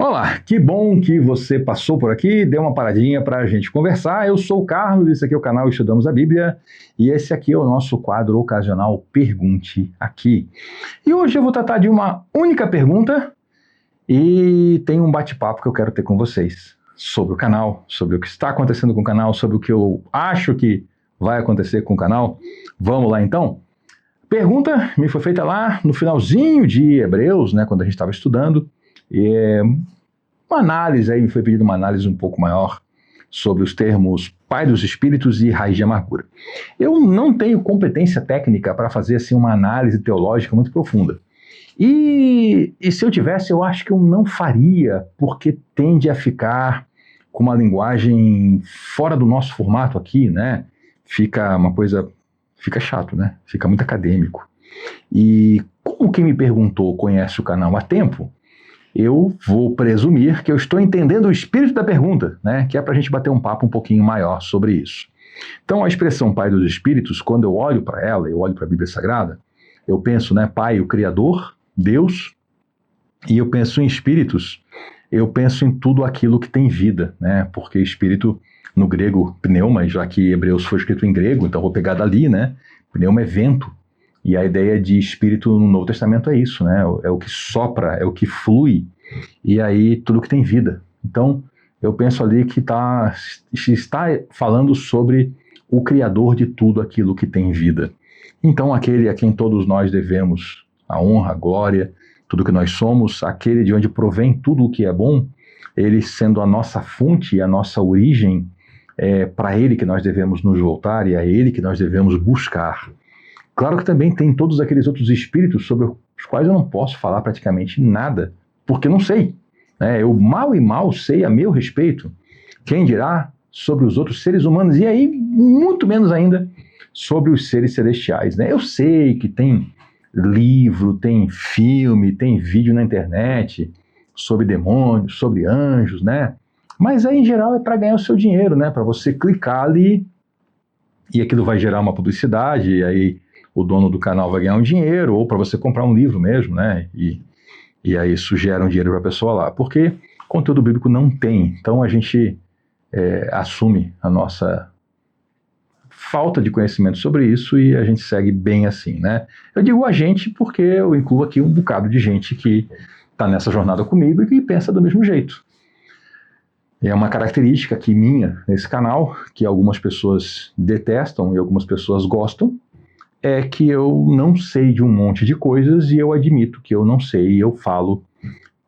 Olá, que bom que você passou por aqui, deu uma paradinha para a gente conversar. Eu sou o Carlos, esse aqui é o canal Estudamos a Bíblia e esse aqui é o nosso quadro ocasional Pergunte Aqui. E hoje eu vou tratar de uma única pergunta e tem um bate-papo que eu quero ter com vocês sobre o canal, sobre o que está acontecendo com o canal, sobre o que eu acho que vai acontecer com o canal. Vamos lá então? Pergunta me foi feita lá no finalzinho de Hebreus, né, quando a gente estava estudando. Uma análise, aí me foi pedida uma análise um pouco maior sobre os termos Pai dos Espíritos e Raiz de Amargura. Eu não tenho competência técnica para fazer assim, uma análise teológica muito profunda. E se eu tivesse, eu acho que eu não faria, porque tende a ficar com uma linguagem fora do nosso formato aqui, né? Fica chato, né? Fica muito acadêmico. E como quem me perguntou conhece o canal há tempo, eu vou presumir que eu estou entendendo o espírito da pergunta, né? Que é para a gente bater um papo um pouquinho maior sobre isso. Então, a expressão Pai dos Espíritos, quando eu olho para ela, eu olho para a Bíblia Sagrada, eu penso, né, Pai, o Criador, Deus, e eu penso em espíritos, eu penso em tudo aquilo que tem vida, né? Porque espírito, no grego, pneuma, já que Hebreus foi escrito em grego, então vou pegar dali, né? Pneuma é vento. E a ideia de espírito no Novo Testamento é isso, né? É o que sopra, é o que flui, e aí tudo que tem vida. Então, eu penso ali que está falando sobre o Criador de tudo aquilo que tem vida. Então, aquele a quem todos nós devemos a honra, a glória, tudo que nós somos, aquele de onde provém tudo o que é bom, ele sendo a nossa fonte e a nossa origem, é para ele que nós devemos nos voltar e é ele que nós devemos buscar. Claro que também tem todos aqueles outros espíritos sobre os quais eu não posso falar praticamente nada, porque não sei. Né? Eu mal e mal sei a meu respeito. Quem dirá sobre os outros seres humanos, e aí muito menos ainda sobre os seres celestiais. Né? Eu sei que tem livro, tem filme, tem vídeo na internet sobre demônios, sobre anjos, né? Mas aí em geral é para ganhar o seu dinheiro, né? Para você clicar ali e aquilo vai gerar uma publicidade, e aí o dono do canal vai ganhar um dinheiro, ou para você comprar um livro mesmo, né? E aí isso gera um dinheiro para a pessoa lá. Porque conteúdo bíblico não tem. Então a gente assume a nossa falta de conhecimento sobre isso e a gente segue bem assim, né? Eu digo a gente porque eu incluo aqui um bocado de gente que está nessa jornada comigo e que pensa do mesmo jeito. É uma característica aqui minha nesse canal, que algumas pessoas detestam e algumas pessoas gostam, é que eu não sei de um monte de coisas e eu admito que eu não sei e eu falo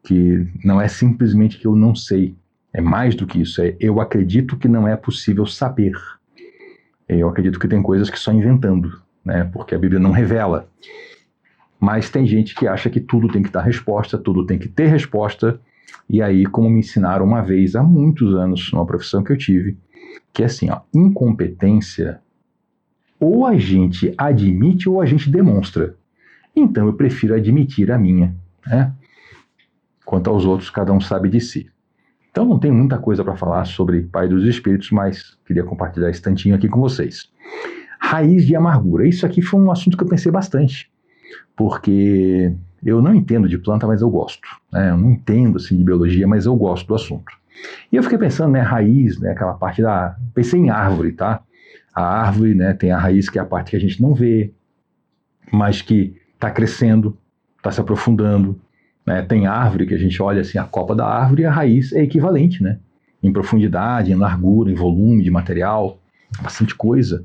que não é simplesmente que eu não sei, é mais do que isso, eu acredito que não é possível saber. Eu acredito que tem coisas que só inventando, né, porque a Bíblia não revela. Mas tem gente que acha que tudo tem que dar resposta, tudo tem que ter resposta, e aí, como me ensinaram uma vez, há muitos anos, numa profissão que eu tive, que é assim, ó, incompetência ou a gente admite ou a gente demonstra. Então eu prefiro admitir a minha, né? Quanto aos outros, cada um sabe de si. Então não tem muita coisa para falar sobre Pai dos Espíritos, mas queria compartilhar esse tantinho aqui com vocês. Raiz de amargura. Isso aqui foi um assunto que eu pensei bastante, porque eu não entendo de planta, mas eu gosto. Né? Eu não entendo assim, de biologia, mas eu gosto do assunto. E eu fiquei pensando, né, raiz, né, aquela parte da... Pensei em árvore, tá? A árvore, né, tem a raiz, que é a parte que a gente não vê, mas que está crescendo, está se aprofundando. Né? Tem árvore que a gente olha assim, a copa da árvore, e a raiz é equivalente, né? Em profundidade, em largura, em volume de material, bastante coisa.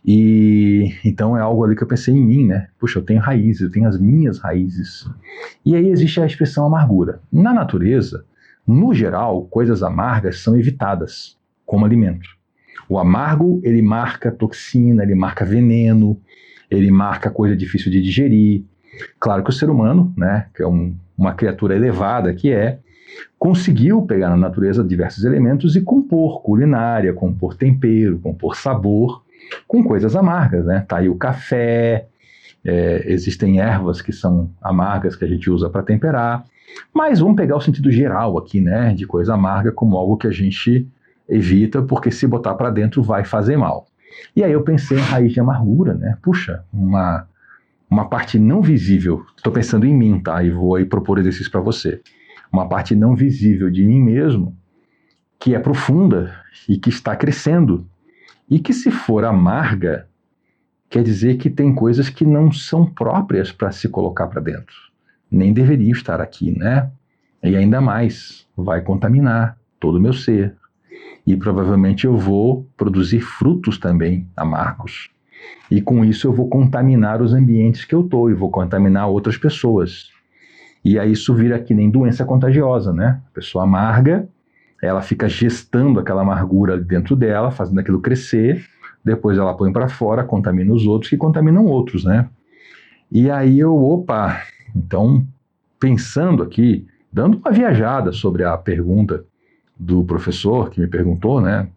E então é algo ali que eu pensei em mim, né? Puxa, eu tenho raízes, eu tenho as minhas raízes. E aí existe a expressão amargura. Na natureza, no geral, coisas amargas são evitadas como alimento. O amargo, ele marca toxina, ele marca veneno, ele marca coisa difícil de digerir. Claro que o ser humano, né, que é uma criatura elevada que conseguiu pegar na natureza diversos elementos e compor culinária, compor tempero, compor sabor com coisas amargas, né? Tá aí o café, existem ervas que são amargas que a gente usa para temperar, mas vamos pegar o sentido geral aqui, né, de coisa amarga como algo que a gente evita, porque se botar para dentro vai fazer mal. E aí eu pensei em raiz de amargura, né? Puxa, uma parte não visível. Estou pensando em mim, tá? E vou aí propor exercício para você. uma parte não visível de mim mesmo, que é profunda e que está crescendo. E que, se for amarga, quer dizer que tem coisas que não são próprias para se colocar para dentro. Nem deveria estar aqui, né? E ainda mais, vai contaminar todo o meu ser. E provavelmente eu vou produzir frutos também amargos. E com isso eu vou contaminar os ambientes que eu estou e vou contaminar outras pessoas. E aí isso vira que nem doença contagiosa, né? A pessoa amarga, ela fica gestando aquela amargura dentro dela, fazendo aquilo crescer, depois ela põe para fora, contamina os outros que contaminam outros, né? E aí então, pensando aqui, dando uma viajada sobre a pergunta do professor que me perguntou, né?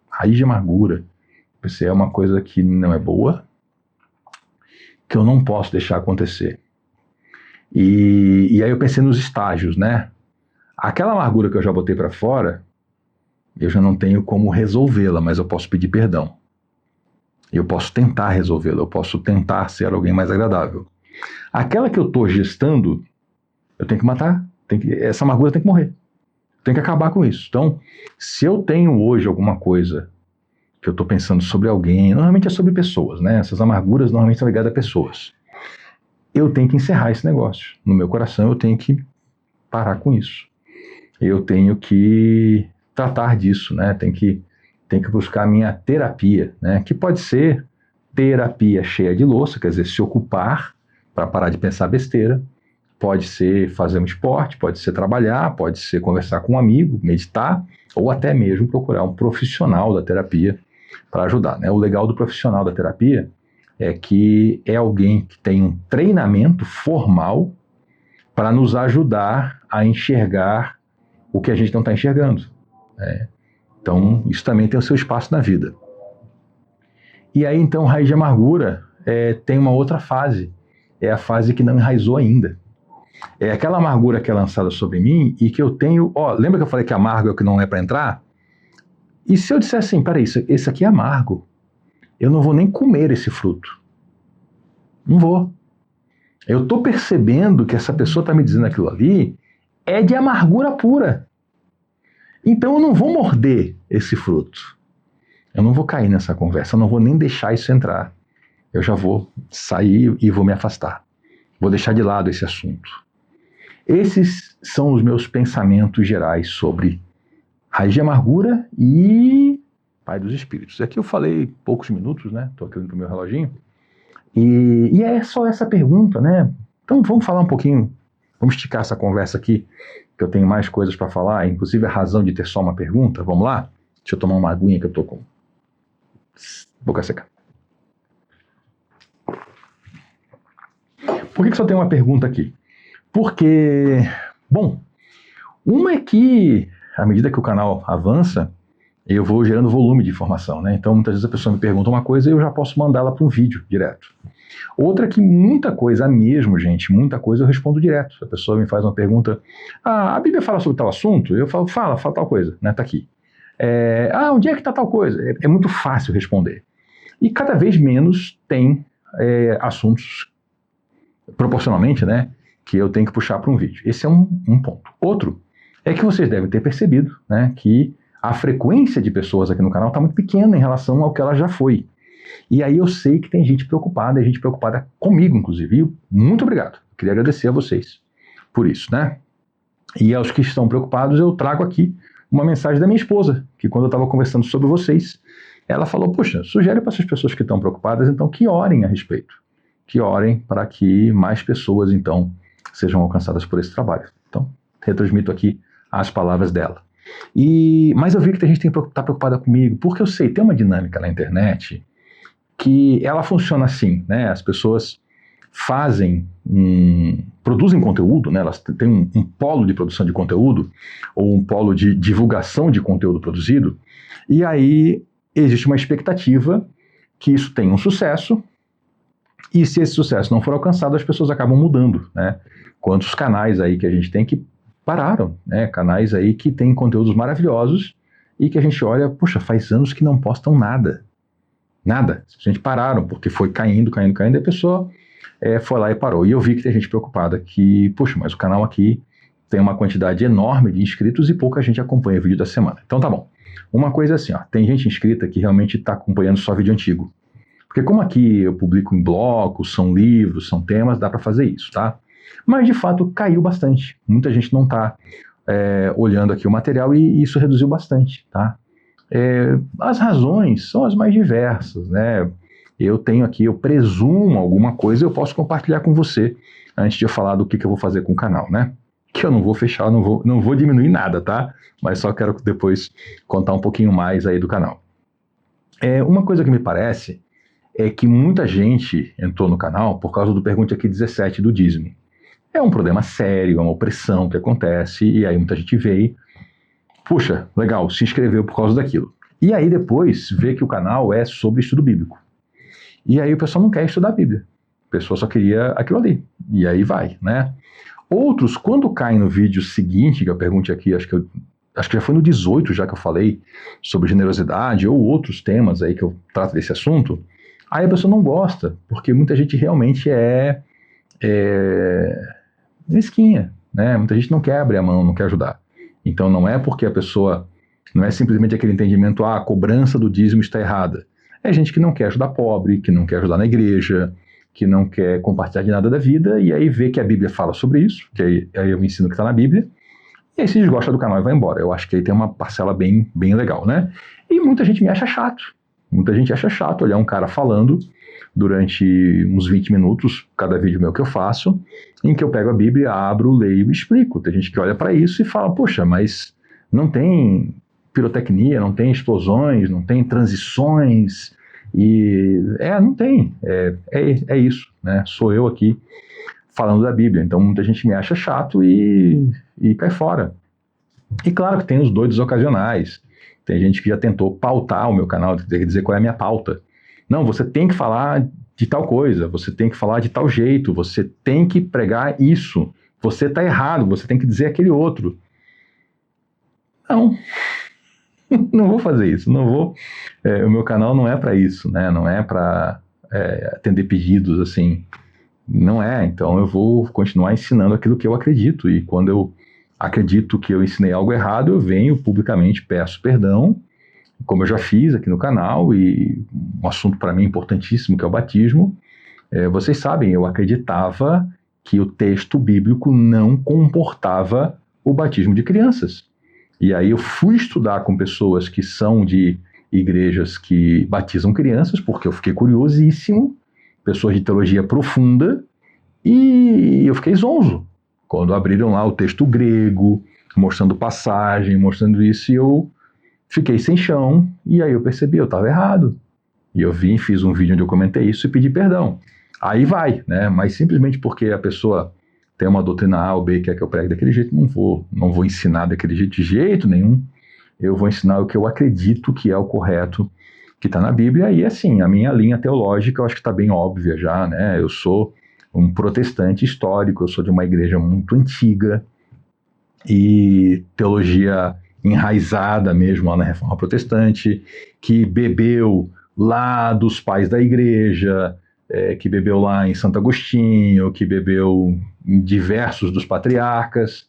Raiz de amargura. Pensei, é uma coisa que não é boa, que eu não posso deixar acontecer. E aí eu pensei nos estágios, né? Aquela amargura que eu já botei para fora, eu já não tenho como resolvê-la, mas eu posso pedir perdão. Eu posso tentar resolvê-la, eu posso tentar ser alguém mais agradável. Aquela que eu estou gestando, eu tenho que matar, essa amargura tem que morrer. Tem que acabar com isso. Então, se eu tenho hoje alguma coisa que eu estou pensando sobre alguém, normalmente é sobre pessoas, né? Essas amarguras normalmente são ligadas a pessoas. Eu tenho que encerrar esse negócio. No meu coração eu tenho que parar com isso. Eu tenho que tratar disso, né? Tenho que buscar a minha terapia, né? Que pode ser terapia cheia de louça, quer dizer, se ocupar para parar de pensar besteira. Pode ser fazer um esporte, pode ser trabalhar, pode ser conversar com um amigo, meditar, ou até mesmo procurar um profissional da terapia para ajudar, né? O legal do profissional da terapia é que é alguém que tem um treinamento formal para nos ajudar a enxergar o que a gente não está enxergando. Né? Então, isso também tem o seu espaço na vida. E aí, então, raiz de amargura tem uma outra fase. É a fase que não enraizou ainda. É aquela amargura que é lançada sobre mim e que eu tenho... lembra que eu falei que amargo é o que não é para entrar? E se eu disser assim, peraí, esse aqui é amargo, eu não vou nem comer esse fruto. Não vou. Eu estou percebendo que essa pessoa está me dizendo aquilo ali é de amargura pura. Então eu não vou morder esse fruto. Eu não vou cair nessa conversa, eu não vou nem deixar isso entrar. Eu já vou sair e vou me afastar. Vou deixar de lado esse assunto. Esses são os meus pensamentos gerais sobre raiz de amargura e Pai dos Espíritos. Aqui eu falei poucos minutos, né? Estou aqui olhando para o meu reloginho. E é só essa pergunta, né? Então vamos falar um pouquinho, vamos esticar essa conversa aqui, que eu tenho mais coisas para falar, inclusive a razão de ter só uma pergunta. Vamos lá? Deixa eu tomar uma aguinha que eu estou com boca seca. Por que só tem uma pergunta aqui? Porque, bom, uma é que, à medida que o canal avança, eu vou gerando volume de informação, né? Então, muitas vezes a pessoa me pergunta uma coisa e eu já posso mandá-la para um vídeo direto. Outra é que muita coisa mesmo, gente, muita coisa eu respondo direto. A pessoa me faz uma pergunta, a Bíblia fala sobre tal assunto? Eu falo, fala tal coisa, né? Tá aqui. Onde é que tá tal coisa? É muito fácil responder. E cada vez menos tem assuntos, proporcionalmente, né, que eu tenho que puxar para um vídeo. Esse é um ponto. Outro é que vocês devem ter percebido, né, que a frequência de pessoas aqui no canal está muito pequena em relação ao que ela já foi. E aí eu sei que tem gente preocupada comigo, inclusive. E muito obrigado. Queria agradecer a vocês por isso, né? E aos que estão preocupados, eu trago aqui uma mensagem da minha esposa, que quando eu estava conversando sobre vocês, ela falou, poxa, sugere para essas pessoas que estão preocupadas, então, que orem a respeito. Que orem para que mais pessoas, então, sejam alcançadas por esse trabalho. Então, retransmito aqui as palavras dela. Mas eu vi que tem gente que está preocupada comigo, porque eu sei, tem uma dinâmica na internet que ela funciona assim, né? As pessoas produzem conteúdo, né? Elas têm um polo de produção de conteúdo, ou um polo de divulgação de conteúdo produzido, e aí existe uma expectativa que isso tenha um sucesso, e se esse sucesso não for alcançado, as pessoas acabam mudando, né? Quantos canais aí que a gente tem que pararam, né? Canais aí que têm conteúdos maravilhosos e que a gente olha, puxa, faz anos que não postam nada. Nada. A gente pararam, porque foi caindo, e a pessoa foi lá e parou. E eu vi que tem gente preocupada que, puxa, mas o canal aqui tem uma quantidade enorme de inscritos e pouca gente acompanha o vídeo da semana. Então tá bom. Uma coisa é assim, ó, tem gente inscrita que realmente está acompanhando só vídeo antigo. Porque como aqui eu publico em blocos, são livros, são temas, dá para fazer isso, tá? Mas de fato caiu bastante. Muita gente não está olhando aqui o material e isso reduziu bastante, tá? As razões são as mais diversas, né? Eu tenho aqui, eu presumo alguma coisa, eu posso compartilhar com você antes de eu falar do que eu vou fazer com o canal, né? Que eu não vou fechar, não vou diminuir nada, tá? Mas só quero depois contar um pouquinho mais aí do canal. Uma coisa que me parece é que muita gente entrou no canal por causa do Pergunte Aqui 17 do dízimo. É um problema sério, é uma opressão que acontece, e aí muita gente veio, puxa, legal, se inscreveu por causa daquilo. E aí depois vê que o canal é sobre estudo bíblico. E aí o pessoal não quer estudar a Bíblia. A pessoa só queria aquilo ali. E aí vai, né? Outros, quando caem no vídeo seguinte, que eu pergunte aqui, acho que já foi no 18 já que eu falei sobre generosidade, ou outros temas aí que eu trato desse assunto, aí a pessoa não gosta, porque muita gente realmente é mesquinha, né? Muita gente não quer abrir a mão, não quer ajudar. Então não é porque a pessoa, não é simplesmente aquele entendimento, a cobrança do dízimo está errada. É gente que não quer ajudar pobre, que não quer ajudar na igreja, que não quer compartilhar de nada da vida, e aí vê que a Bíblia fala sobre isso, que aí eu ensino que está na Bíblia, e aí se desgosta do canal e vai embora. Eu acho que aí tem uma parcela bem, bem legal, né? E muita gente me acha chato. Muita gente acha chato olhar um cara falando durante uns 20 minutos, cada vídeo meu que eu faço, em que eu pego a Bíblia, abro, leio e explico. Tem gente que olha para isso e fala, poxa, mas não tem pirotecnia, não tem explosões, não tem transições, e não tem, é isso, né? Sou eu aqui falando da Bíblia, então muita gente me acha chato e cai fora. E claro que tem os doidos ocasionais, tem gente que já tentou pautar o meu canal, quer dizer qual é a minha pauta. Não, você tem que falar de tal coisa, você tem que falar de tal jeito, você tem que pregar isso, você está errado, você tem que dizer aquele outro. Não, não vou fazer isso, não vou. O meu canal não é para isso, né? Não é para atender pedidos assim, não é. Então eu vou continuar ensinando aquilo que eu acredito, e quando eu acredito que eu ensinei algo errado, eu venho publicamente, peço perdão, como eu já fiz aqui no canal, e um assunto para mim importantíssimo, que é o batismo. Vocês sabem, eu acreditava que o texto bíblico não comportava o batismo de crianças. E aí eu fui estudar com pessoas que são de igrejas que batizam crianças, porque eu fiquei curiosíssimo, pessoas de teologia profunda, e eu fiquei zonzo quando abriram lá o texto grego, mostrando passagem, mostrando isso, e eu fiquei sem chão, e aí eu percebi, eu estava errado. E eu fiz um vídeo onde eu comentei isso e pedi perdão. Aí vai, né? Mas simplesmente porque a pessoa tem uma doutrina A ou B que quer que eu pregue daquele jeito, não vou ensinar daquele jeito de jeito nenhum. Eu vou ensinar o que eu acredito que é o correto, que está na Bíblia, e assim, a minha linha teológica eu acho que está bem óbvia já, né? Eu sou um protestante histórico, eu sou de uma igreja muito antiga, e teologia enraizada mesmo lá na Reforma Protestante, que bebeu lá dos pais da igreja, que bebeu lá em Santo Agostinho, que bebeu em diversos dos patriarcas,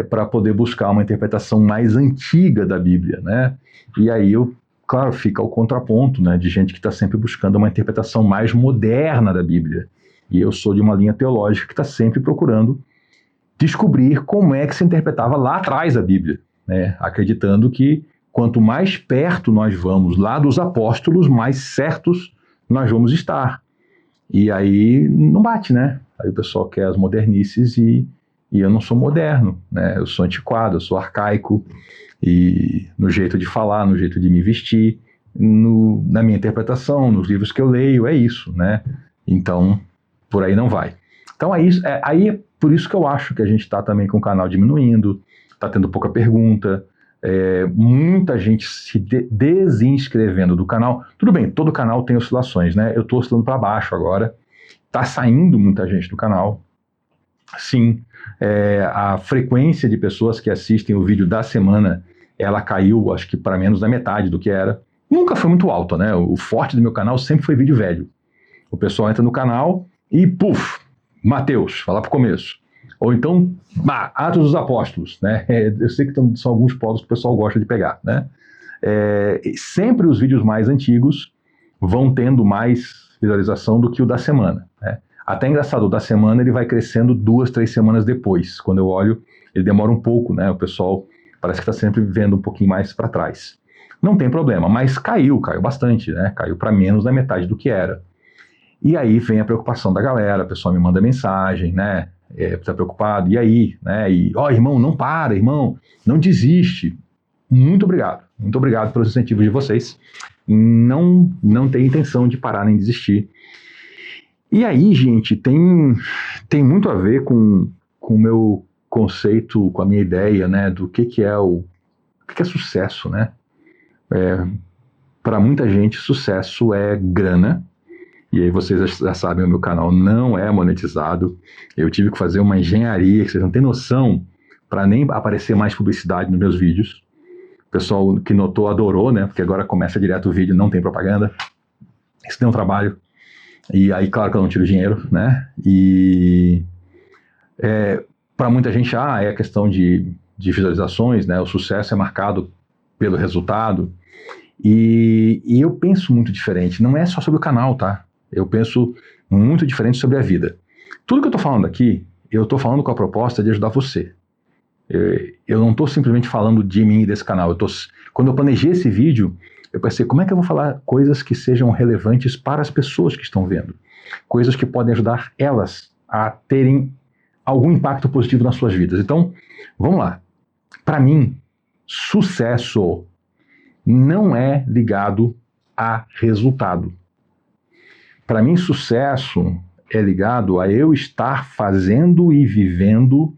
para poder buscar uma interpretação mais antiga da Bíblia, né? E aí, claro, fica o contraponto, né, de gente que está sempre buscando uma interpretação mais moderna da Bíblia. E eu sou de uma linha teológica que está sempre procurando descobrir como é que se interpretava lá atrás a Bíblia, né? Acreditando que quanto mais perto nós vamos lá dos apóstolos, mais certos nós vamos estar. E aí não bate, né? Aí o pessoal quer as modernices e eu não sou moderno, né? Eu sou antiquado, eu sou arcaico, e no jeito de falar, no jeito de me vestir, na minha interpretação, nos livros que eu leio, é isso, né? Então, por aí não vai. Então aí é por isso que eu acho que a gente está também com o canal diminuindo, está tendo pouca pergunta, muita gente se desinscrevendo do canal. Tudo bem, todo canal tem oscilações, né? Eu estou oscilando para baixo agora, está saindo muita gente do canal. Sim, a frequência de pessoas que assistem o vídeo da semana, ela caiu, acho que para menos da metade do que era. Nunca foi muito alta, né? O forte do meu canal sempre foi vídeo velho. O pessoal entra no canal e, puf, Mateus, vai lá pro começo. Ou então, Atos dos Apóstolos, né? Eu sei que são alguns polos que o pessoal gosta de pegar, né? Sempre os vídeos mais antigos vão tendo mais visualização do que o da semana, né? Até engraçado, o da semana ele vai crescendo 2, 3 semanas depois. Quando eu olho, ele demora um pouco, né? O pessoal parece que está sempre vendo um pouquinho mais para trás. Não tem problema, mas caiu bastante, né? Caiu para menos da metade do que era. E aí vem a preocupação da galera, o pessoal me manda mensagem, né? Tá preocupado, e aí? Né? E, irmão, não para, irmão, não desiste. Muito obrigado pelos incentivos de vocês. Não tenho intenção de parar nem desistir. E aí, gente, tem muito a ver com o meu conceito, com a minha ideia, né, do que é sucesso, né? Para muita gente, sucesso é grana. E aí vocês já sabem, o meu canal não é monetizado. Eu tive que fazer uma engenharia, que vocês não têm noção, para nem aparecer mais publicidade nos meus vídeos. O pessoal que notou adorou, né? Porque agora começa direto o vídeo, não tem propaganda. Isso deu um trabalho. E aí, claro que eu não tiro dinheiro, né? E para muita gente, é a questão de visualizações, né? O sucesso é marcado pelo resultado. E eu penso muito diferente. Não é só sobre o canal, tá? Eu penso muito diferente sobre a vida. Tudo que eu estou falando aqui, eu estou falando com a proposta de ajudar você. Eu não estou simplesmente falando de mim e desse canal. Quando eu planejei esse vídeo, eu pensei, como é que eu vou falar coisas que sejam relevantes para as pessoas que estão vendo? Coisas que podem ajudar elas a terem algum impacto positivo nas suas vidas. Então, vamos lá. Para mim, sucesso não é ligado a resultado. Para mim, sucesso é ligado a eu estar fazendo e vivendo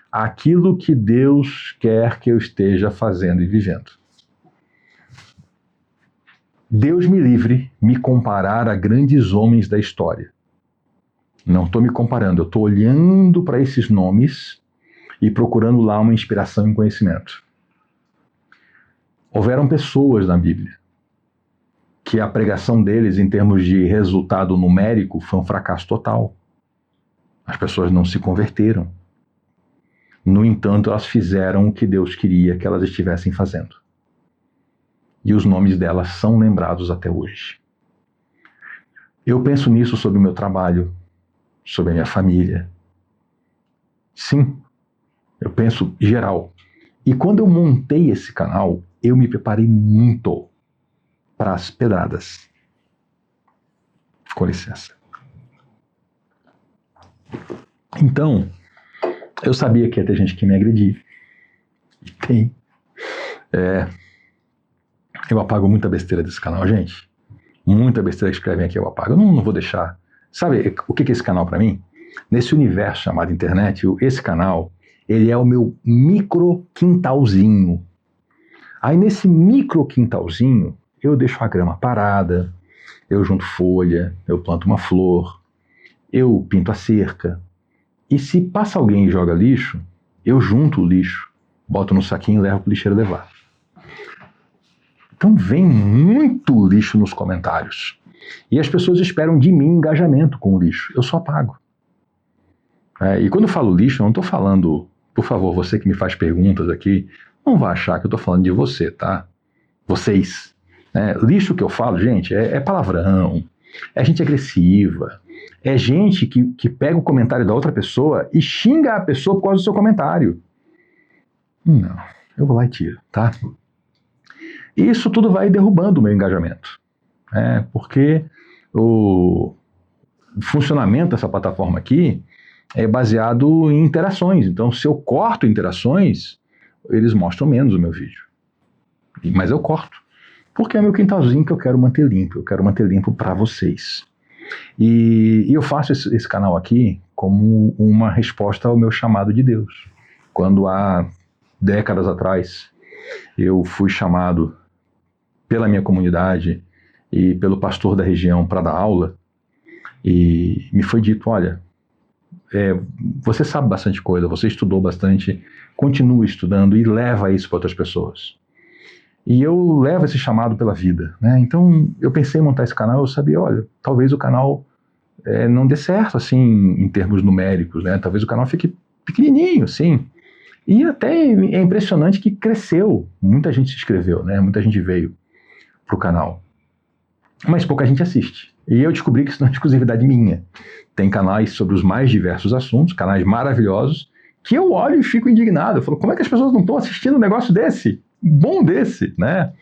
aquilo que Deus quer que eu esteja fazendo e vivendo. Deus me livre me comparar a grandes homens da história. Não estou me comparando, eu estou olhando para esses nomes e procurando lá uma inspiração e conhecimento. Houveram pessoas na Bíblia que a pregação deles, em termos de resultado numérico, foi um fracasso total. As pessoas não se converteram. No entanto, elas fizeram o que Deus queria que elas estivessem fazendo. E os nomes delas são lembrados até hoje. Eu penso nisso sobre o meu trabalho, sobre a minha família. Sim, eu penso geral. E quando eu montei esse canal, eu me preparei muito para as pedradas. Com licença. Então, eu sabia que ia ter gente que me agredir. E tem. Eu apago muita besteira desse canal, gente. Muita besteira que escrevem aqui eu apago. Eu não vou deixar. Sabe o que é esse canal para mim? Nesse universo chamado internet, esse canal, ele é o meu micro quintalzinho. Aí nesse micro quintalzinho, eu deixo a grama parada, eu junto folha, eu planto uma flor, eu pinto a cerca. E se passa alguém e joga lixo, eu junto o lixo, boto no saquinho e levo pro lixeiro levar. Então vem muito lixo nos comentários. E as pessoas esperam de mim engajamento com o lixo. Eu só apago. E quando eu falo lixo, eu não estou falando, por favor, você que me faz perguntas aqui, não vá achar que eu estou falando de você, tá? Vocês. Lixo que eu falo, gente, é palavrão, é gente agressiva, é gente que pega o comentário da outra pessoa e xinga a pessoa por causa do seu comentário. Não, eu vou lá e tiro, tá? E isso tudo vai derrubando o meu engajamento. Porque o funcionamento dessa plataforma aqui é baseado em interações. Então, se eu corto interações, eles mostram menos o meu vídeo. Mas eu corto. Porque é meu quintalzinho que eu quero manter limpo. Eu quero manter limpo para vocês. E eu faço esse canal aqui como uma resposta ao meu chamado de Deus. Quando há décadas atrás eu fui chamado pela minha comunidade e pelo pastor da região para dar aula, e me foi dito, olha, você sabe bastante coisa, você estudou bastante, continue estudando e leva isso para outras pessoas. E eu levo esse chamado pela vida, né? Então eu pensei em montar esse canal, eu sabia, olha, talvez o canal não dê certo assim em termos numéricos, né? Talvez o canal fique pequenininho, sim. E até é impressionante que cresceu. Muita gente se inscreveu, né? Muita gente veio pro canal. Mas pouca gente assiste. E eu descobri que isso não é exclusividade minha. Tem canais sobre os mais diversos assuntos, canais maravilhosos, que eu olho e fico indignado. Eu falo, como é que as pessoas não estão assistindo um negócio desse? Bom desse, né?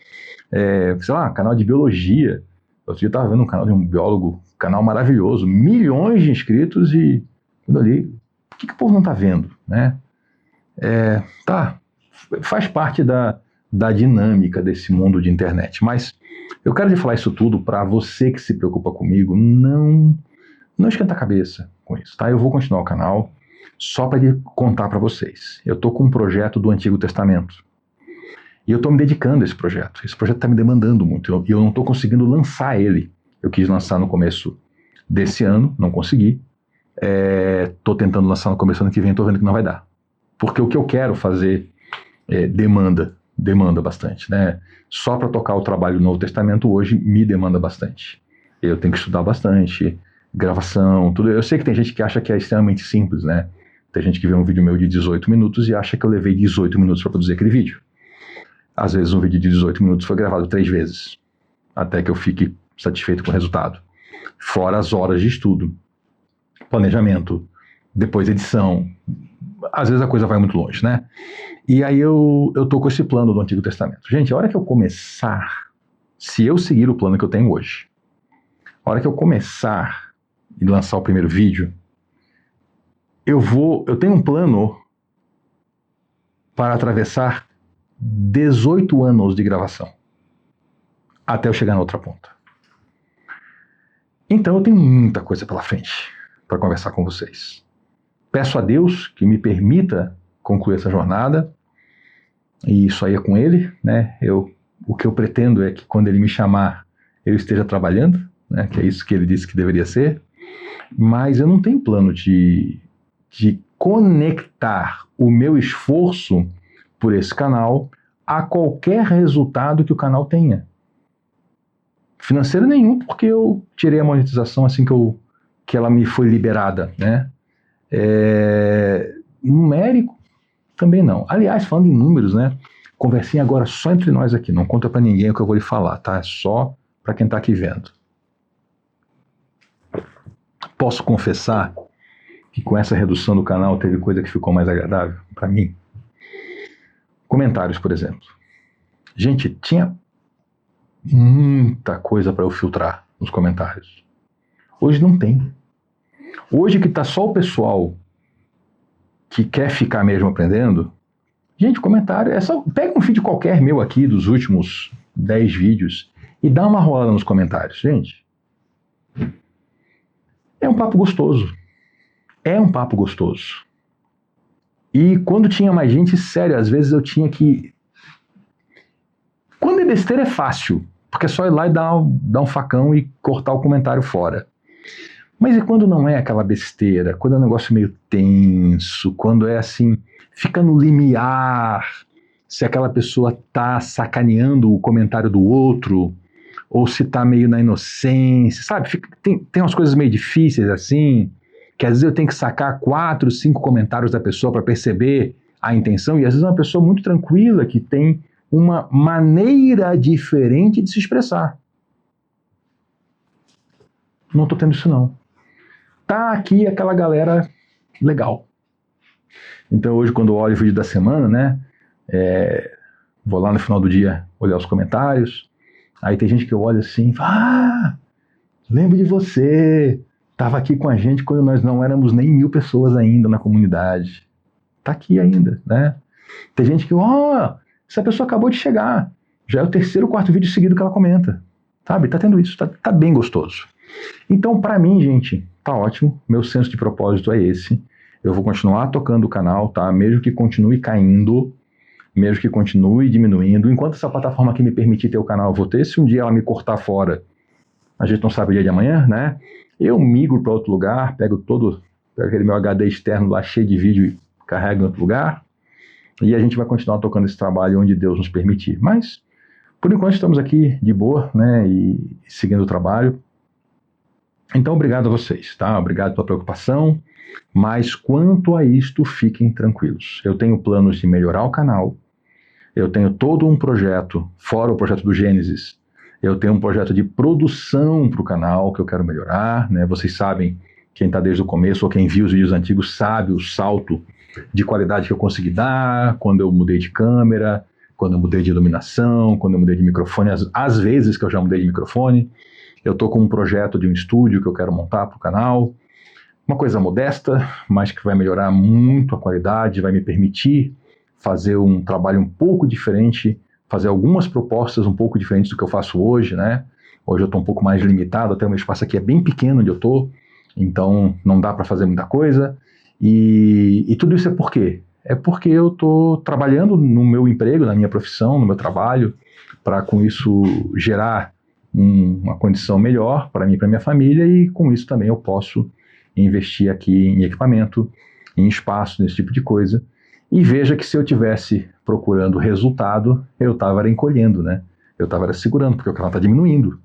Sei lá, canal de biologia. Outro dia eu estava vendo um canal de um biólogo, canal maravilhoso, milhões de inscritos e quando eu li, por que o povo não está vendo, né? Faz parte da dinâmica desse mundo de internet, mas eu quero lhe falar isso tudo para você que se preocupa comigo, não esquenta a cabeça com isso, tá? Eu vou continuar o canal só para contar para vocês. Eu estou com um projeto do Antigo Testamento e eu estou me dedicando a esse projeto. Esse projeto está me demandando muito e eu não estou conseguindo lançar ele. Eu quis lançar no começo desse ano, não consegui. Estou tentando lançar no começo do ano que vem, estou vendo que não vai dar. Porque o que eu quero fazer demanda bastante, né? Só para tocar o trabalho do Novo Testamento hoje me demanda bastante. Eu tenho que estudar bastante, gravação, tudo. Eu sei que tem gente que acha que é extremamente simples, né? Tem gente que vê um vídeo meu de 18 minutos e acha que eu levei 18 minutos para produzir aquele vídeo. Às vezes um vídeo de 18 minutos foi gravado 3 vezes, até que eu fique satisfeito com o resultado. Fora as horas de estudo, planejamento, depois edição. Às vezes a coisa vai muito longe, né? E aí eu tô com esse plano do Antigo Testamento. Gente, a hora que eu começar, se eu seguir o plano que eu tenho hoje, a hora que eu começar e lançar o primeiro vídeo, eu tenho um plano para atravessar 18 anos de gravação, até eu chegar na outra ponta. Então eu tenho muita coisa pela frente para conversar com vocês. Peço a Deus que me permita concluir essa jornada, e isso aí é com Ele, né? O que eu pretendo é que quando Ele me chamar, eu esteja trabalhando, né? Que é isso que Ele disse que deveria ser, mas eu não tenho plano de conectar o meu esforço por esse canal a qualquer resultado que o canal tenha. Financeiro nenhum, porque eu tirei a monetização assim que ela me foi liberada, né? Numérico, também não. Aliás, falando em números, né? Conversinha agora só entre nós aqui, não conta pra ninguém o que eu vou lhe falar, tá? É só pra quem tá aqui vendo. Posso confessar que com essa redução do canal teve coisa que ficou mais agradável pra mim? Comentários, por exemplo. Gente, tinha muita coisa pra eu filtrar nos comentários. Hoje não tem. Hoje que tá só o pessoal que quer ficar mesmo aprendendo, gente, comentário, é só pega um vídeo qualquer meu aqui dos últimos 10 vídeos e dá uma rolada nos comentários, gente. É um papo gostoso. É um papo gostoso. E quando tinha mais gente, sério, às vezes eu tinha que... Quando é besteira é fácil, porque é só ir lá e dar um facão e cortar o comentário fora. Mas e quando não é aquela besteira? Quando é um negócio meio tenso, quando é assim, fica no limiar, se aquela pessoa tá sacaneando o comentário do outro, ou se tá meio na inocência, sabe? Tem umas coisas meio difíceis assim, que às vezes eu tenho que sacar 4, 5 comentários da pessoa para perceber a intenção, e às vezes é uma pessoa muito tranquila, que tem uma maneira diferente de se expressar. Não tô tendo isso não. Tá aqui aquela galera legal. Então hoje, quando eu olho o vídeo da semana, né, vou lá no final do dia olhar os comentários, aí tem gente que eu olho assim, lembro de você, tava aqui com a gente quando nós não éramos nem 1000 pessoas ainda na comunidade. Tá aqui ainda, né? Tem gente que, essa pessoa acabou de chegar, já é o 3º ou 4º vídeo seguido que ela comenta, sabe? Tá tendo isso, tá bem gostoso. Então, pra mim, gente, tá ótimo, meu senso de propósito é esse. Eu vou continuar tocando o canal, tá? Mesmo que continue caindo, mesmo que continue diminuindo. Enquanto essa plataforma aqui me permitir ter o canal, eu vou ter. Se um dia ela me cortar fora, a gente não sabe o dia de amanhã, né? Eu migro para outro lugar, pego aquele meu HD externo lá cheio de vídeo e carrego em outro lugar. E a gente vai continuar tocando esse trabalho onde Deus nos permitir. Mas, por enquanto, estamos aqui de boa, né? E seguindo o trabalho. Então, obrigado a vocês, tá? Obrigado pela preocupação, mas quanto a isto, fiquem tranquilos. Eu tenho planos de melhorar o canal, eu tenho todo um projeto, fora o projeto do Gênesis, eu tenho um projeto de produção para o canal que eu quero melhorar, né? Vocês sabem, quem está desde o começo ou quem viu os vídeos antigos sabe o salto de qualidade que eu consegui dar quando eu mudei de câmera, quando eu mudei de iluminação, quando eu mudei de microfone, às vezes que eu já mudei de microfone. Eu estou com um projeto de um estúdio que eu quero montar para o canal, uma coisa modesta, mas que vai melhorar muito a qualidade, vai me permitir fazer um trabalho um pouco diferente, fazer algumas propostas um pouco diferentes do que eu faço hoje, né? Hoje eu estou um pouco mais limitado, até o meu espaço aqui é bem pequeno onde eu estou, então não dá para fazer muita coisa. E tudo isso é por quê? É porque eu estou trabalhando no meu emprego, na minha profissão, no meu trabalho, para com isso gerar uma condição melhor para mim e para minha família, e com isso também eu posso investir aqui em equipamento, em espaço, nesse tipo de coisa. E veja que se eu tivesse procurando resultado, eu estava encolhendo, né? Eu estava segurando, porque o canal está diminuindo.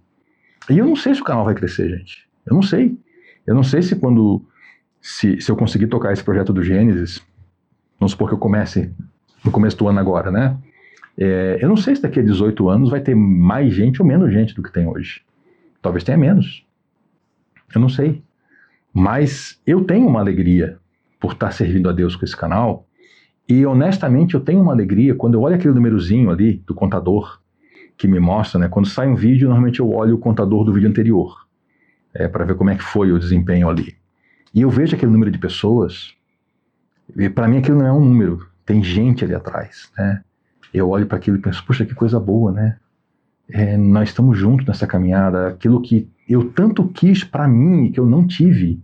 E eu não sei se o canal vai crescer, gente. Eu não sei. Eu não sei se se eu conseguir tocar esse projeto do Gênesis, vamos supor que eu comece no começo do ano agora, né? Eu não sei se daqui a 18 anos vai ter mais gente ou menos gente do que tem hoje. Talvez tenha menos. Eu não sei. Mas eu tenho uma alegria por estar servindo a Deus com esse canal. E honestamente eu tenho uma alegria quando eu olho aquele númerozinho ali do contador que me mostra, né? Quando sai um vídeo, normalmente eu olho o contador do vídeo anterior, para ver como é que foi o desempenho ali. E eu vejo aquele número de pessoas, e para mim aquilo não é um número, tem gente ali atrás, né? Eu olho para aquilo e penso, puxa, que coisa boa, né? Nós estamos juntos nessa caminhada, aquilo que eu tanto quis para mim e que eu não tive,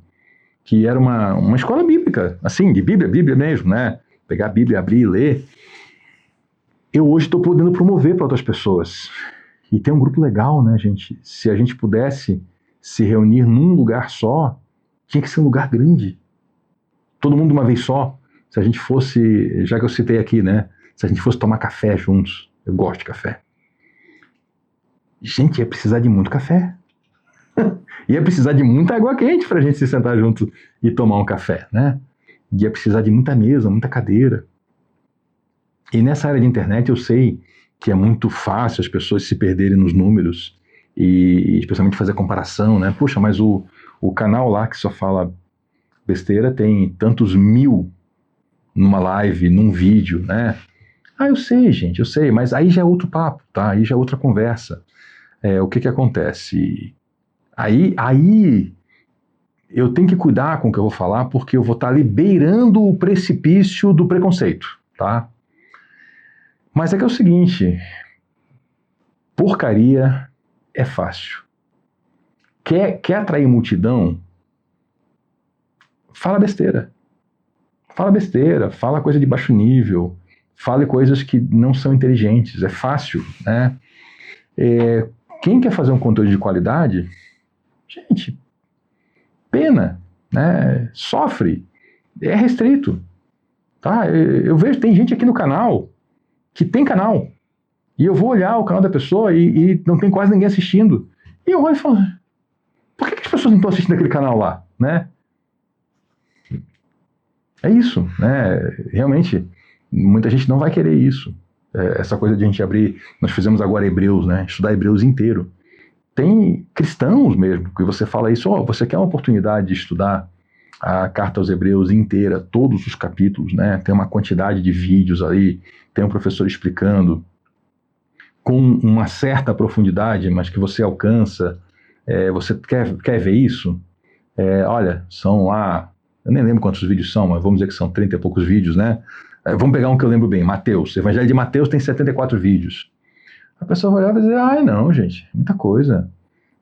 que era uma escola bíblica, assim, de Bíblia mesmo, né? Pegar a Bíblia, abrir e ler. Eu hoje estou podendo promover para outras pessoas. E tem um grupo legal, né, gente? Se a gente pudesse se reunir num lugar só, tinha que ser um lugar grande. Todo mundo de uma vez só. Se a gente fosse, já que eu citei aqui, né? Se a gente fosse tomar café juntos. Eu gosto de café. Gente, ia precisar de muito café. Ia precisar de muita água quente para a gente se sentar junto e tomar um café, né? Ia precisar de muita mesa, muita cadeira. E nessa área de internet eu sei que é muito fácil as pessoas se perderem nos números e especialmente fazer comparação, né? Puxa, mas o canal lá que só fala besteira tem tantos mil numa live, num vídeo, né? Ah, eu sei, gente, eu sei, mas aí já é outro papo, tá? Aí já é outra conversa. O que acontece? Aí eu tenho que cuidar com o que eu vou falar, porque eu vou estar ali beirando o precipício do preconceito, tá? Mas é que é o seguinte, porcaria é fácil. Quer atrair multidão? Fala besteira. Fala besteira, fala coisa de baixo nível, fale coisas que não são inteligentes, é fácil, né? Quem quer fazer um conteúdo de qualidade, gente, pena, né? Sofre, é restrito, tá? Eu vejo, tem gente aqui no canal que tem canal, e eu vou olhar o canal da pessoa e não tem quase ninguém assistindo. E eu olho e falo, por que as pessoas não estão assistindo aquele canal lá, né? É isso, né? Realmente, muita gente não vai querer isso. Essa coisa de a gente abrir, nós fizemos agora Hebreus, né? Estudar Hebreus inteiro. Tem cristãos mesmo, que você fala isso, você quer uma oportunidade de estudar a carta aos Hebreus inteira, todos os capítulos, né? Tem uma quantidade de vídeos ali, tem um professor explicando com uma certa profundidade, mas que você alcança. Você quer ver isso? Olha, são lá, eu nem lembro quantos vídeos são, mas vamos dizer que são 30 e poucos vídeos, né? Vamos pegar um que eu lembro bem, Mateus. O Evangelho de Mateus tem 74 vídeos. A pessoa vai olhar e vai dizer, não, gente, muita coisa.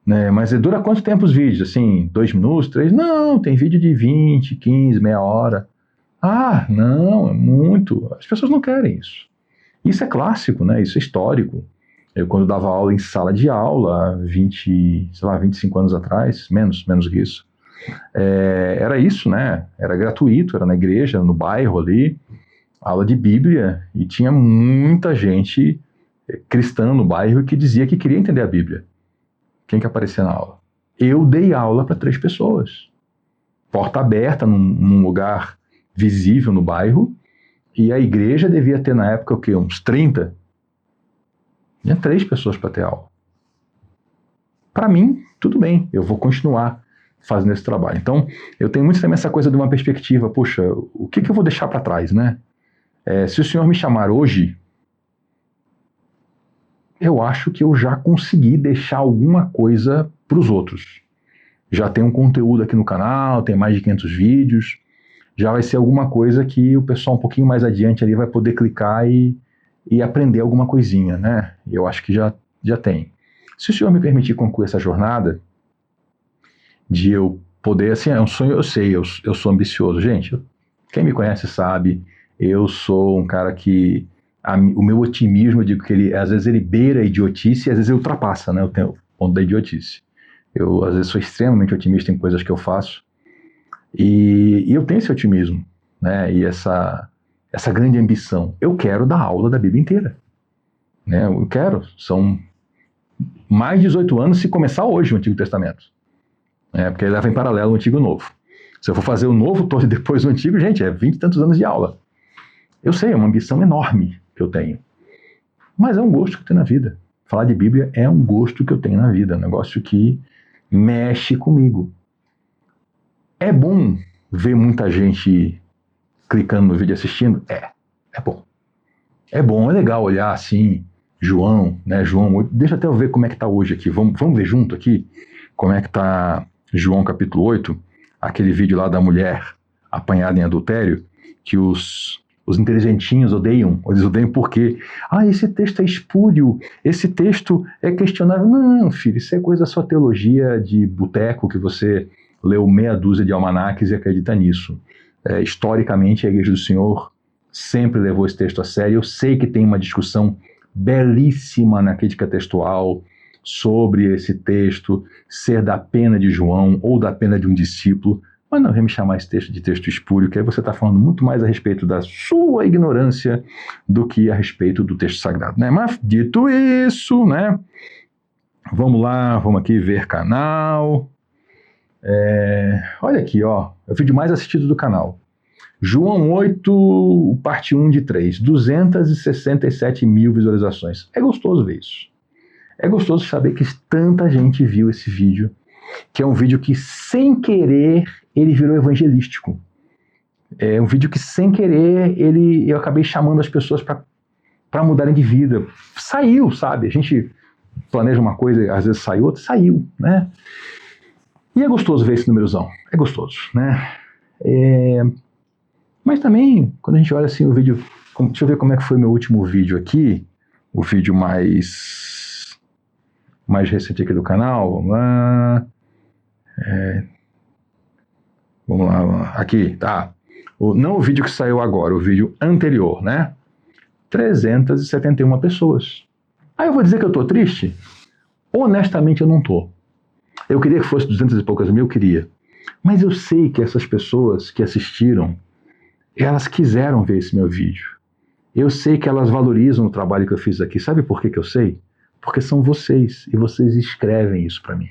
Né? Mas dura quanto tempo os vídeos? Assim, 2 minutos, 3? Não, tem vídeo de 20, 15, meia hora. Ah, não, é muito. As pessoas não querem isso. Isso é clássico, né? Isso é histórico. Eu, quando dava aula em sala de aula, 25 anos atrás, menos que isso, era isso, né? Era gratuito, era na igreja, no bairro ali, aula de Bíblia, e tinha muita gente cristã no bairro que dizia que queria entender a Bíblia. Quem que aparecia na aula? eu dei aula para 3 pessoas. Porta aberta, num lugar visível no bairro, e a igreja devia ter na época o quê? Uns 30? Tinha 3 pessoas para ter aula. Para mim, tudo bem, eu vou continuar fazendo esse trabalho. Então, eu tenho muito também essa coisa de uma perspectiva, poxa, o que eu vou deixar para trás, né? Se o Senhor me chamar hoje, eu acho que eu já consegui deixar alguma coisa para os outros. Já tem um conteúdo aqui no canal, tem mais de 500 vídeos, já vai ser alguma coisa que o pessoal um pouquinho mais adiante ali vai poder clicar e aprender alguma coisinha, né? Eu acho que já tem. Se o Senhor me permitir concluir essa jornada, de eu poder, assim, é um sonho, eu sei, eu sou ambicioso. Gente, quem me conhece sabe, eu sou um cara que, o meu otimismo, eu digo que às vezes ele beira a idiotice e às vezes ele ultrapassa, né, o ponto da idiotice. Eu, às vezes, sou extremamente otimista em coisas que eu faço e eu tenho esse otimismo, né, e essa grande ambição. Eu quero dar aula da Bíblia inteira, né, eu quero, são mais de 18 anos se começar hoje o Antigo Testamento. Porque ele leva em paralelo o Antigo e o Novo. Se eu for fazer o Novo todo e depois o Antigo, gente, é 20 e tantos anos de aula. Eu sei, é uma ambição enorme que eu tenho. Mas é um gosto que eu tenho na vida. Falar de Bíblia é um gosto que eu tenho na vida, é um negócio que mexe comigo. É bom ver muita gente clicando no vídeo e assistindo? É bom. É bom, é legal olhar assim, João, né, João 8. Deixa até eu ver como é que tá hoje aqui. Vamos ver junto aqui como é que tá João capítulo 8, aquele vídeo lá da mulher apanhada em adultério, que os inteligentinhos odeiam. Eles odeiam porque, esse texto é espúrio, esse texto é questionável. Não, filho, isso é coisa da sua teologia de boteco, que você leu meia dúzia de almanaques e acredita nisso. Historicamente, a Igreja do Senhor sempre levou esse texto a sério. Eu sei que tem uma discussão belíssima na crítica textual sobre esse texto ser da pena de João ou da pena de um discípulo, mas não vem me chamar esse texto de texto espúrio, que aí você está falando muito mais a respeito da sua ignorância do que a respeito do texto sagrado, né? Mas dito isso, né? Vamos lá, vamos aqui ver canal. Olha aqui, ó, é o vídeo mais assistido do canal. João 8, parte 1 de 3, 267 mil visualizações. É gostoso ver isso. É gostoso saber que tanta gente viu esse vídeo, que é um vídeo que, sem querer, ele virou evangelístico. É um vídeo que, sem querer, eu acabei chamando as pessoas para mudarem de vida. Saiu, sabe? A gente planeja uma coisa, às vezes sai outra, saiu, né? E é gostoso ver esse númerozão. É gostoso, né? Mas também, quando a gente olha assim o vídeo... Deixa eu ver como é que foi o meu último vídeo aqui. O vídeo mais recente aqui do canal. Vamos lá. Vamos lá. Aqui, tá. Não o vídeo que saiu agora, o vídeo anterior, né? 371 pessoas. Aí eu vou dizer que eu tô triste? Honestamente, eu não tô. Eu queria que fosse 200 e poucas mil, eu queria. Mas eu sei que essas pessoas que assistiram, elas quiseram ver esse meu vídeo. Eu sei que elas valorizam o trabalho que eu fiz aqui. Sabe por que eu sei? Porque são vocês, e vocês escrevem isso para mim.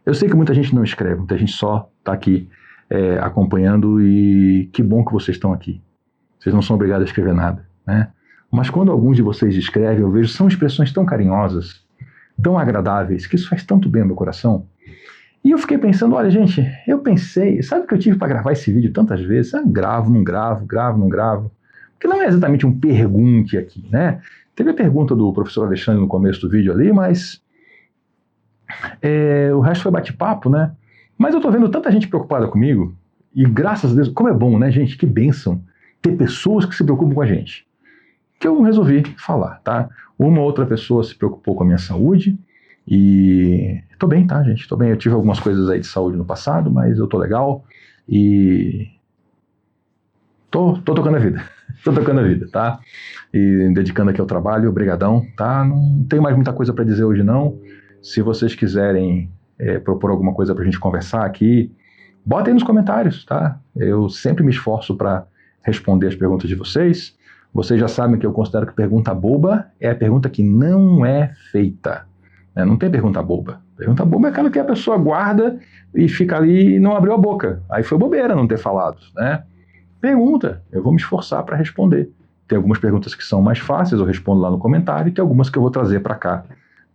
Eu sei que muita gente não escreve, muita gente só está aqui acompanhando, e que bom que vocês estão aqui. Vocês não são obrigados a escrever nada, né? Mas quando alguns de vocês escrevem, eu vejo, são expressões tão carinhosas, tão agradáveis, que isso faz tanto bem ao meu coração. E eu fiquei pensando, olha gente, eu pensei, sabe o que eu tive para gravar esse vídeo tantas vezes? Gravo, não gravo, gravo, não gravo. Porque não é exatamente um pergunte aqui, né? Teve a pergunta do professor Alexandre no começo do vídeo ali, mas o resto foi bate-papo, né? Mas eu tô vendo tanta gente preocupada comigo, e graças a Deus, como é bom, né, gente? Que bênção ter pessoas que se preocupam com a gente. Que eu resolvi falar, tá? Uma outra pessoa se preocupou com a minha saúde, e tô bem, tá, gente? Tô bem. Eu tive algumas coisas aí de saúde no passado, mas eu tô legal, e tô tocando a vida. Tô tocando a vida, tá? E dedicando aqui ao trabalho, brigadão, tá? Não tenho mais muita coisa para dizer hoje, não. Se vocês quiserem propor alguma coisa pra gente conversar aqui, bota aí nos comentários, tá? Eu sempre me esforço para responder as perguntas de vocês. Vocês já sabem que eu considero que pergunta boba é a pergunta que não é feita. né? Não tem pergunta boba. Pergunta boba é aquela que a pessoa guarda e fica ali e não abriu a boca. Aí foi bobeira não ter falado, né? Pergunta, eu vou me esforçar para responder. Tem algumas perguntas que são mais fáceis, eu respondo lá no comentário, e tem algumas que eu vou trazer para cá,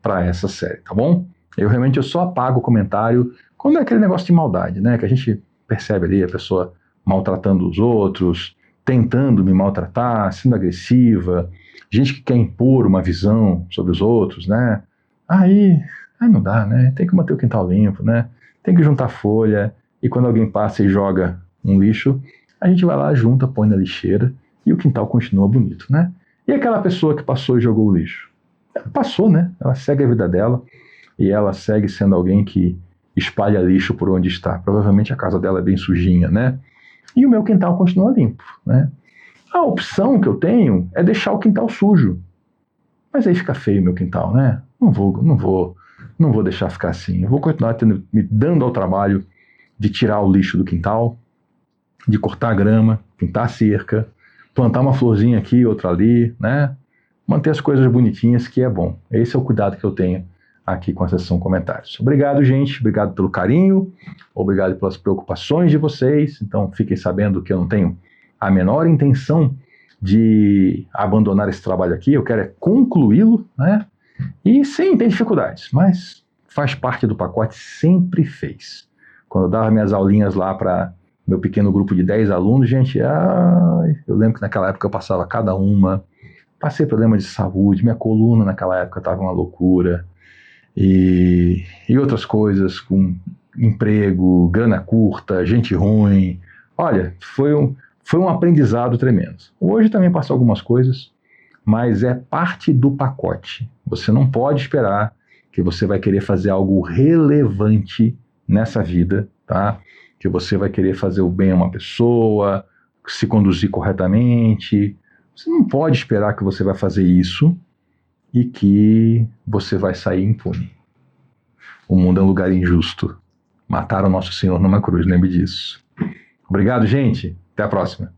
para essa série, tá bom? Eu só apago o comentário quando é aquele negócio de maldade, né? Que a gente percebe ali a pessoa maltratando os outros, tentando me maltratar, sendo agressiva, gente que quer impor uma visão sobre os outros, né? Aí não dá, né? Tem que manter o quintal limpo, né? Tem que juntar folha, e quando alguém passa e joga um lixo, a gente vai lá, junta, põe na lixeira, e o quintal continua bonito, né? E aquela pessoa que passou e jogou o lixo? Ela passou, né? Ela segue a vida dela, e ela segue sendo alguém que espalha lixo por onde está. Provavelmente a casa dela é bem sujinha, né? E o meu quintal continua limpo, né? A opção que eu tenho é deixar o quintal sujo. Mas aí fica feio o meu quintal, né? Não vou deixar ficar assim. Eu vou continuar me dando ao trabalho de tirar o lixo do quintal, de cortar a grama, pintar a cerca, plantar uma florzinha aqui, outra ali, né? Manter as coisas bonitinhas, que é bom. Esse é o cuidado que eu tenho aqui com a seção comentários. Obrigado, gente. Obrigado pelo carinho. Obrigado pelas preocupações de vocês. Então, fiquem sabendo que eu não tenho a menor intenção de abandonar esse trabalho aqui. Eu quero é concluí-lo, né? E sim, tem dificuldades, mas faz parte do pacote, sempre fez. Quando eu dava minhas aulinhas lá para meu pequeno grupo de 10 alunos, gente, eu lembro que naquela época eu passava cada uma, passei problema de saúde, minha coluna naquela época estava uma loucura, e outras coisas, com emprego, grana curta, gente ruim. Olha, foi um aprendizado tremendo. Hoje também passou algumas coisas, mas é parte do pacote. Você não pode esperar que você vai querer fazer algo relevante nessa vida, tá? Que você vai querer fazer o bem a uma pessoa, se conduzir corretamente. Você não pode esperar que você vai fazer isso e que você vai sair impune. O mundo é um lugar injusto. Mataram nosso Senhor numa cruz, lembre disso. Obrigado, gente. Até a próxima.